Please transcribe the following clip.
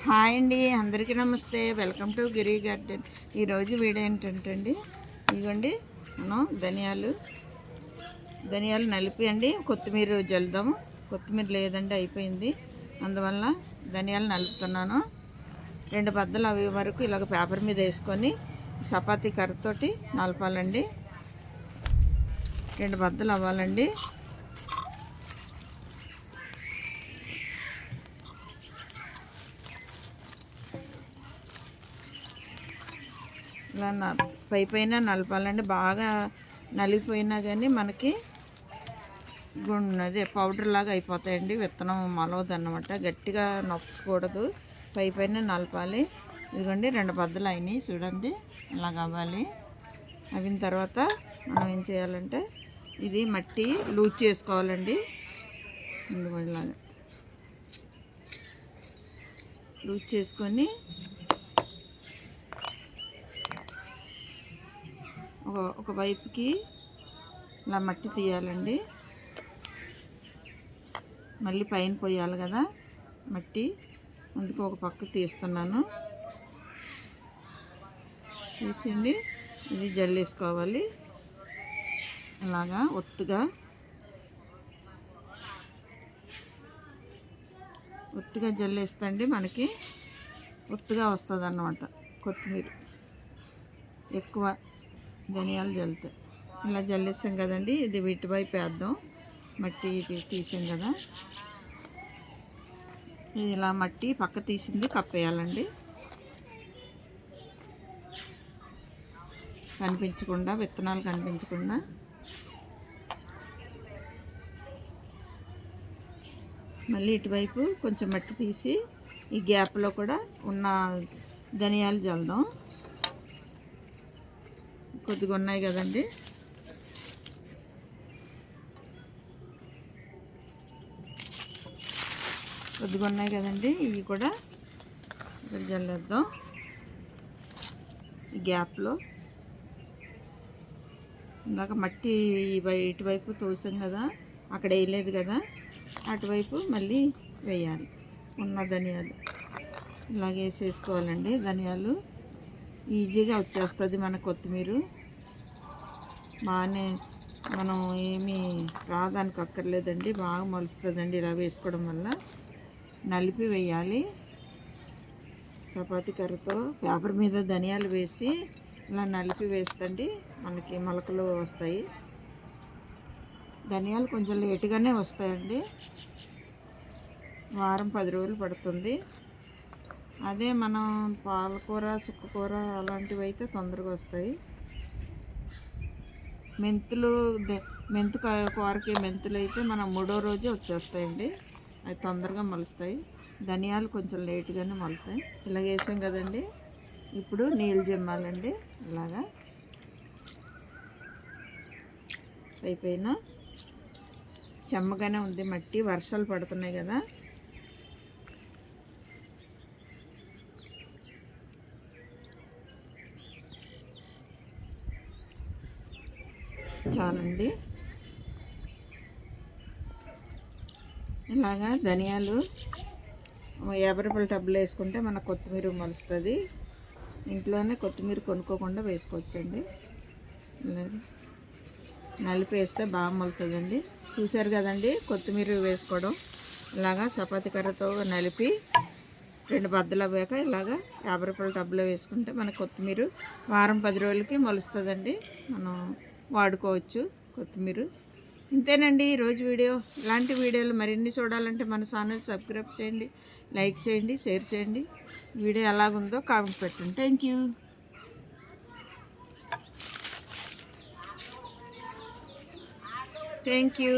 Hi అండి, అందరికీ నమస్తే. Welcome to Giri garden. ఈరోజు వీడియో ఏంటంటే అండి, ఇదిగోండి మనం ధనియాలు నలిపి అండి కొత్తిమీర జల్లుదాము. కొత్తిమీర లేదండి, అయిపోయింది. అందువల్ల ధనియాలు నలుపుతున్నాను. 2 బద్దలు అవి వరకు ఇలాగ పేపర్ మీద వేసుకొని చపాతీ కర్రతోటి నలపాలండి. 2 బద్దలు అవ్వాలండి. ఇలా పైన నలపాలండి. బాగా నలిగిపోయినా కానీ మనకి అదే పౌడర్ లాగా అయిపోతాయండి. విత్తనం మొలవదు అన్నమాట. గట్టిగా నొక్కకూడదు, పైన నలపాలి. ఇదిగోండి 2 బద్దలు అయినాయి చూడండి. ఇలా అవ్వాలి. అయిన తర్వాత మనం ఏం చేయాలంటే ఇది మట్టి లూజ్ చేసుకోవాలండి. ఇలాగా లూజ్ చేసుకొని ఒక వైపుకి ఇలా మట్టి తీయాలండి. మళ్ళీ పైన పోయాలి కదా మట్టి, అందుకు ఒక పక్క తీస్తున్నాను. తీసిండి ఇది జల్లేసుకోవాలి. అలాగా ఒత్తుగా జల్లేస్తండి మనకి ఒత్తుగా వస్తుంది అన్నమాట. కొత్తిమీర ఎక్కువ ధనియాలు జల్లుతాయి. ఇలా జల్లేస్తాం కదండి. ఇది వీటి వైపు వేద్దాం. మట్టి తీసాం కదా, ఇది ఇలా మట్టి పక్క తీసింది కప్పేయాలండి. కనిపించకుండా, విత్తనాలు కనిపించకుండా. మళ్ళీ ఇటువైపు కొంచెం మట్టి తీసి ఈ గ్యాప్లో కూడా ఉన్న ధనియాలు జల్లుదాం. కొద్దిగా ఉన్నాయి కదండి, ఇవి కూడా ఇక్కడ జల్లేద్దాం. ఈ గ్యాప్లో ఇందాక మట్టి ఇటువైపు తోసాం కదా, అక్కడ వేయలేదు కదా, అటువైపు మళ్ళీ వేయాలి. ఉన్న ధనియాలు ఇలాగ వేసేసుకోవాలండి. ధనియాలు ఈజీగా వచ్చేస్తుంది మన కొత్తిమీర. బాగానే మనం ఏమీ రాదానికి అక్కర్లేదండి, బాగా మొలుస్తుందండి ఇలా వేసుకోవడం వల్ల. నలిపి వేయాలి. చపాతీ కర్రతో పేపర్ మీద ధనియాలు వేసి ఇలా నలిపి వేస్తండి మనకి మొలకలు వస్తాయి. ధనియాలు కొంచెం లేటుగానే వస్తాయండి, వారం 10 రోజులు పడుతుంది. అదే మనం పాలకూర, చుక్కకూర అలాంటివి అయితే తొందరగా వస్తాయి. మెంతు కూరకి మెంతులు అయితే మనం 3వ రోజే వచ్చేస్తాయండి. అవి తొందరగా మొలుస్తాయి. ధనియాలు కొంచెం లేటుగానే మొలుతాయి. ఇలాగ వేసాం కదండి. ఇప్పుడు నీళ్ళు జమ్మాలండి. ఇలాగా పైన చెమ్మగానే ఉంది మట్టి, వర్షాలు పడుతున్నాయి కదా. చాలండి. ఇలాగా ధనియాలు 50 రూపాయల టబ్బులు వేసుకుంటే మన కొత్తిమీర మొలుస్తుంది. ఇంట్లోనే కొత్తిమీర కొనుక్కోకుండా వేసుకోవచ్చండి. నలిపి వేస్తే బాగా మొలుతుందండి. చూశారు కదండి కొత్తిమీర వేసుకోవడం. ఇలాగా చపాతీ కర్రతో నలిపి 2 బద్దలు అవ్వాక ఇలాగా 50 రూపాయల టబ్బులో వేసుకుంటే మన కొత్తిమీర వారం 10 రోజులకి మొలుస్తుందండి. మనం వాడుకోవచ్చు కొత్తిమీర. ఇంతేనండి ఈరోజు వీడియో. ఇలాంటి వీడియోలు మరిన్ని చూడాలంటే మన ఛానల్ సబ్స్క్రైబ్ చేయండి, లైక్ చేయండి, షేర్ చేయండి. వీడియో ఎలాగుందో కామెంట్ పెట్టండి. Thank you.